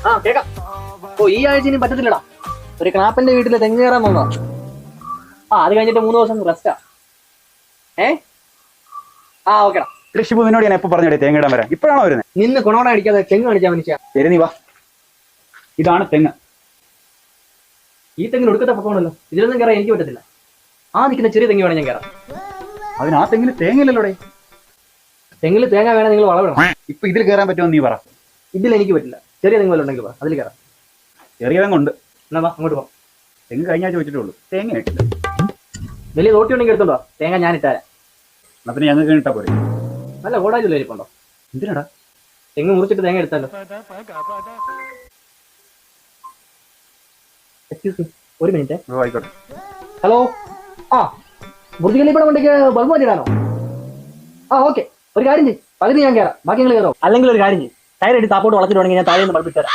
ആ കേക്കാം. ഓ ഈ ആഴ്ച ഇനി പറ്റത്തില്ലടാ. ഒരു ക്ലാപ്പന്റെ വീട്ടില് തെങ്ങ് കയറാൻ വന്നതാ. അത് കഴിഞ്ഞിട്ട് 3 ദിവസം റെസ്റ്റാ. ഓക്കെടാ. കൃഷിഭൂമിനോട് ഞാൻ എപ്പോ പറഞ്ഞേ തേങ്ങയിടാൻ വരാൻ? ഇപ്പോഴാണോ വരുന്നത്? നിന്ന് കൊണോട അടിക്കാതെ തെങ്ങ് കാണിച്ചാ മനുഷ്യ. ശരി, നീ വാ. ഇതാണ് തെങ്ങ്. ഈ തെങ്ങിന് ഒടുക്കത്തെ പൊക്കമാണല്ലോ. ഇതിലൊന്നും കയറാൻ എനിക്ക് പറ്റത്തില്ല. നിൽക്കുന്ന ചെറിയ തെങ്ങ് വേണം ഞാൻ കയറാം. അതിന് ആ തെങ്ങിന് തേങ്ങയില്ലല്ലോടെ. തെങ്ങിൽ തേങ്ങ വേണം, നിങ്ങൾ വളവിടണം. ഇപ്പൊ ഇതിൽ കയറാൻ പറ്റുമോ നീ പറ. ഇതിൽ എനിക്ക് പറ്റില്ല. ചെറിയ തെങ്ങ് വല്ല ഉണ്ടെങ്കിൽ അതിൽ കയറാം. ചെറിയ തെങ്ങുണ്ട്. എന്നാ വാ, അങ്ങോട്ട് പോകാം. തെങ്ങ് കഴിഞ്ഞാൽ ചോദിച്ചിട്ടുള്ളൂ, തേങ്ങ ഇട്ടില്ല. വലിയ തോട്ടി ഉണ്ടെങ്കിൽ എടുത്തോണ്ടോ, തേങ്ങ ഞാൻ ഇട്ടാരാ. എന്നാ പിന്നെ ഞങ്ങൾക്ക് ഇട്ടാ പോരെ. നല്ല കോടാജുള്ള ഇരിപ്പുണ്ടോ? എന്തിനാടാ? തെങ്ങ് മുറിച്ചിട്ട് തേങ്ങ എടുത്താലോ. എക്സ്ക്യൂസ് മീ, ഒരു മിനിറ്റ്. ആയിക്കോട്ടെ. ഹലോ. ബുർജ് ഖലീഫയുടെ വണ്ടിക്ക് ബൾബ് മാറ്റിയിടാനോ? ഓക്കെ. ഒരു കാര്യം ചെയ്യും, പകുതി ഞാൻ കയറാം, ബാക്കി നിങ്ങൾ കയറോ. അല്ലെങ്കിൽ ഒരു കാര്യം ചെയ്യും, ടയർ എടുത്ത് താപ്പോട്ട് വളച്ചിട്ടുണ്ടെങ്കിൽ ഞാൻ താഴെ നിന്ന് ബൾബ് ഇട്ടുതരാം.